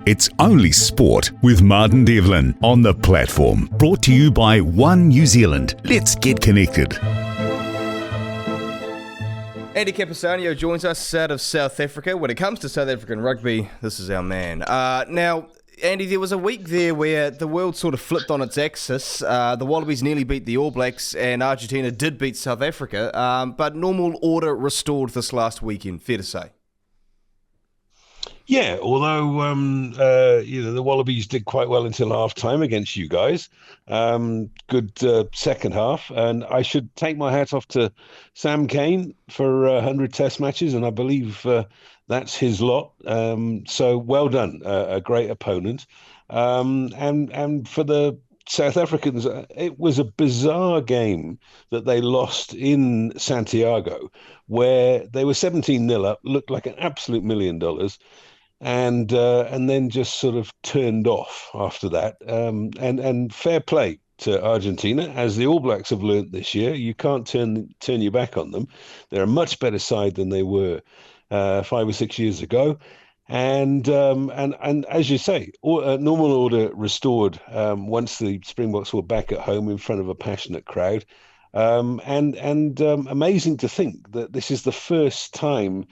It's Only Sport with Martin Devlin on the platform. Brought to you by One New Zealand. Let's get connected. Andy Capostagno joins us out of South Africa. When it comes to South African rugby, this is our man. Now, Andy, there was a week there where the world sort of flipped on its axis. The Wallabies nearly beat the All Blacks and Argentina did beat South Africa, but normal order restored this last weekend, fair to say. Yeah, although the Wallabies did quite well until half-time against you guys. Good second half, and I should take my hat off to Sam Cane for 100 Test matches, and I believe that's his lot. So well done, a great opponent. And for the South Africans, it was a bizarre game that they lost in Santiago, where they were 17-0 up, looked like an absolute $1 million. And then just sort of turned off after that. And fair play to Argentina, as the All Blacks have learnt this year. You can't turn your back on them. They're a much better side than they were 5 or 6 years ago. And as you say, normal order restored once the Springboks were back at home in front of a passionate crowd. Amazing to think that this is the first time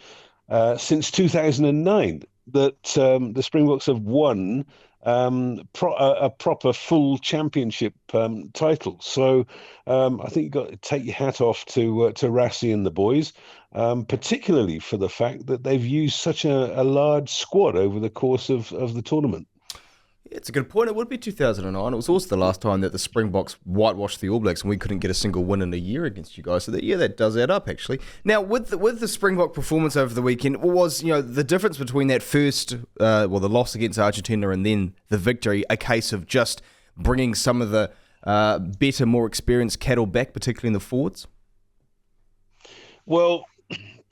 since 2009 that the Springboks have won a proper full championship title. So I think you've got to take your hat off to Rassie and the boys, particularly for the fact that they've used such a large squad over the course of the tournament. It's a good point. It would be 2009. It was also the last time that the Springboks whitewashed the All Blacks and we couldn't get a single win in a year against you guys. So that does add up, actually. Now, with the Springbok performance over the weekend, was the difference between that first, the loss against Argentina and then the victory, a case of just bringing some of the better, more experienced cattle back, particularly in the forwards? Well,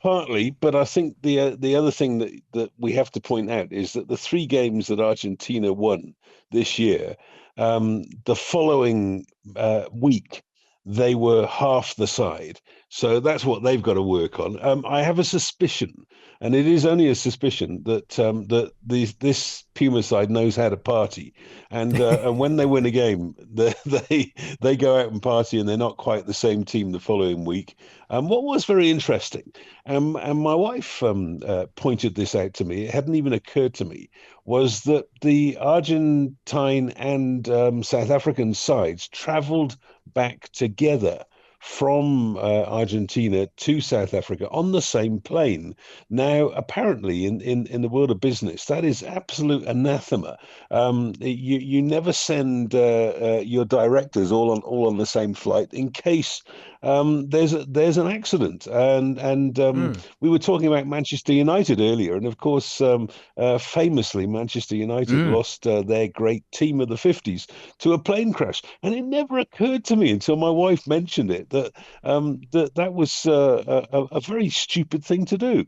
partly, but I think the other thing that we have to point out is that the 3 games that Argentina won this year, the following week, they were half the side. So that's what they've got to work on. I have a suspicion, and it is only a suspicion, that this Pumas side knows how to party, and when they win a game, they go out and party, and they're not quite the same team the following week. What was very interesting, and my wife pointed this out to me, it hadn't even occurred to me, was that the Argentine and South African sides travelled back together from Argentina to South Africa on the same plane. Now, apparently, in the world of business, that is absolute anathema. You never send your directors all on the same flight in case there's an accident. And we were talking about Manchester United earlier, and of course, famously, Manchester United lost their great team of the 50s to a plane crash, and it never occurred to me until my wife mentioned it that was a very stupid thing to do.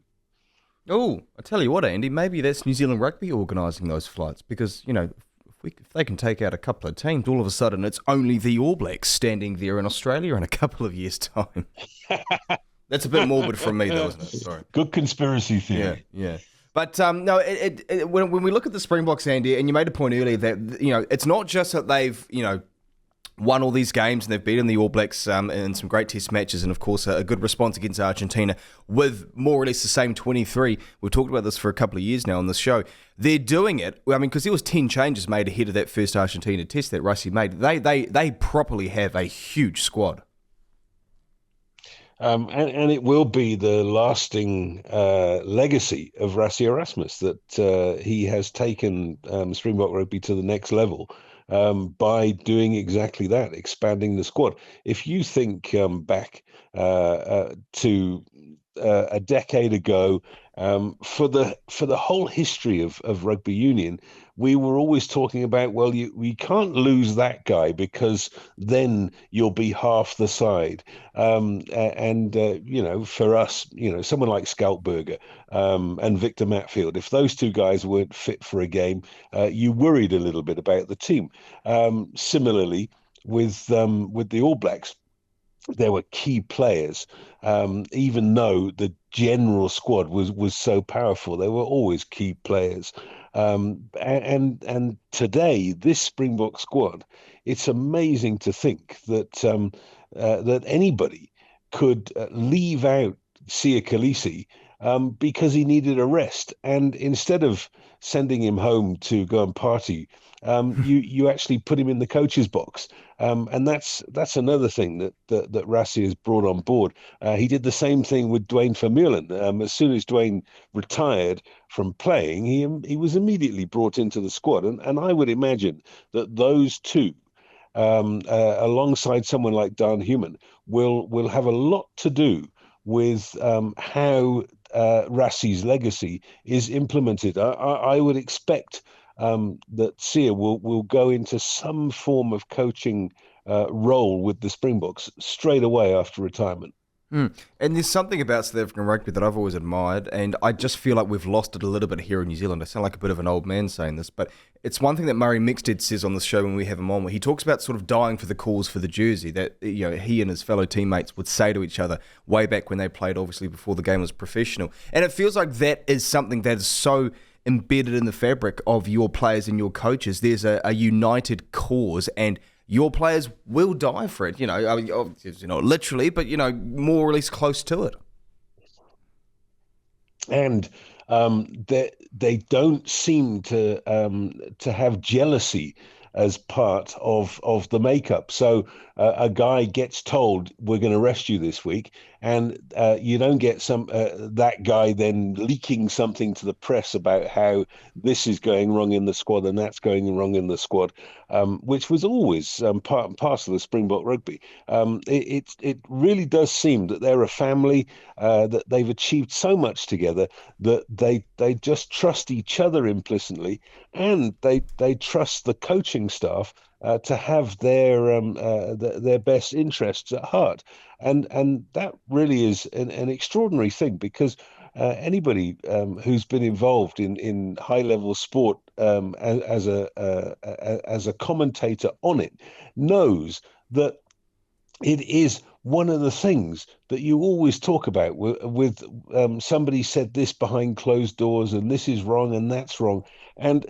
Oh, I tell you what, Andy, maybe that's New Zealand Rugby organising those flights, because if they can take out a couple of teams, all of a sudden it's only the All Blacks standing there in Australia in a couple of years' time. That's a bit morbid from me, though, isn't it? Sorry. Good conspiracy theory. Yeah. But no, when we look at the Springboks, Andy, and you made a point earlier that it's not just that they've won all these games and they've beaten the All Blacks in some great test matches, and of course a good response against Argentina with more or less the same 23. We've talked about this for a couple of years now on this show. They're doing it, because there was 10 changes made ahead of that first Argentina test that Rassie made. They properly have a huge squad. And it will be the lasting legacy of Rassie Erasmus that he has taken Springbok rugby to the next level by doing exactly that, expanding the squad. If you think back to a decade ago, for the whole history of rugby union, we were always talking about, well, we can't lose that guy because then you'll be half the side. For us, someone like Scoutberger and Victor Matfield, if those two guys weren't fit for a game, you worried a little bit about the team. Similarly, with the All Blacks, there were key players, even though the general squad was so powerful. There were always key players. And today, this Springbok squad, it's amazing to think that that anybody could leave out Sia Khaleesi because he needed a rest. And instead of sending him home to go and party, you actually put him in the coach's box. And that's another thing that Rassie has brought on board. He did the same thing with Duane Vermeulen. As soon as Duane retired from playing, he was immediately brought into the squad. And I would imagine that those two, alongside someone like Dan Human, will have a lot to do with how Rassie's legacy is implemented. I would expect that Sia will go into some form of coaching role with the Springboks straight away after retirement. And there's something about South African rugby that I've always admired, and I just feel like we've lost it a little bit here in New Zealand. I sound like a bit of an old man saying this, but it's one thing that Murray Mixted says on the show when we have him on, where he talks about sort of dying for the cause for the jersey that he and his fellow teammates would say to each other way back when they played, obviously before the game was professional. And it feels like that is something that is so embedded in the fabric of your players and your coaches. There's a united cause, and your players will die for it, not literally, but, more or less close to it. And they don't seem to have jealousy as part of the makeup. So a guy gets told, we're going to arrest you this week, and you don't get that guy then leaking something to the press about how this is going wrong in the squad and that's going wrong in the squad, which was always part and parcel of Springbok rugby. It really does seem that they're a family, that they've achieved so much together that they just trust each other implicitly, and they trust the coaching staff to have their best interests at heart, and that really is an extraordinary thing, because anybody who's been involved in high level sport as a commentator on it knows that it is one of the things that you always talk about with somebody said this behind closed doors and this is wrong and that's wrong. And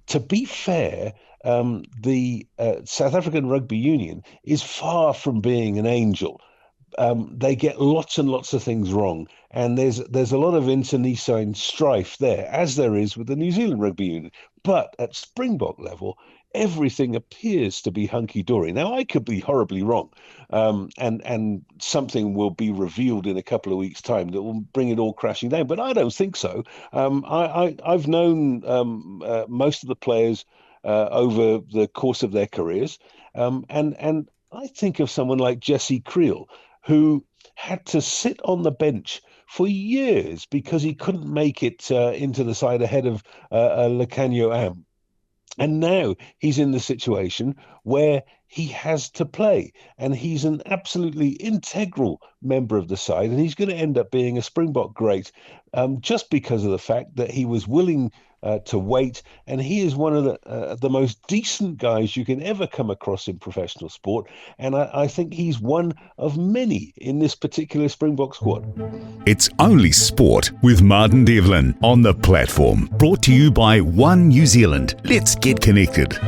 to be fair, the South African Rugby Union is far from being an angel. They get lots and lots of things wrong, and there's a lot of internecine strife there, as there is with the New Zealand Rugby Union. But at Springbok level, everything appears to be hunky-dory. Now, I could be horribly wrong, and something will be revealed in a couple of weeks' time that will bring it all crashing down, but I don't think so. I've known most of the players over the course of their careers, and I think of someone like Jesse Creel, who had to sit on the bench for years because he couldn't make it into the side ahead of Lachlan Waugh. And now he's in the situation where he has to play, and he's an absolutely integral member of the side, and he's going to end up being a Springbok great just because of the fact that he was willing to wait, and he is one of the most decent guys you can ever come across in professional sport, and I think he's one of many in this particular Springbok squad. It's Only Sport with Martin Devlin on the platform, brought to you by One New Zealand. Let's get connected.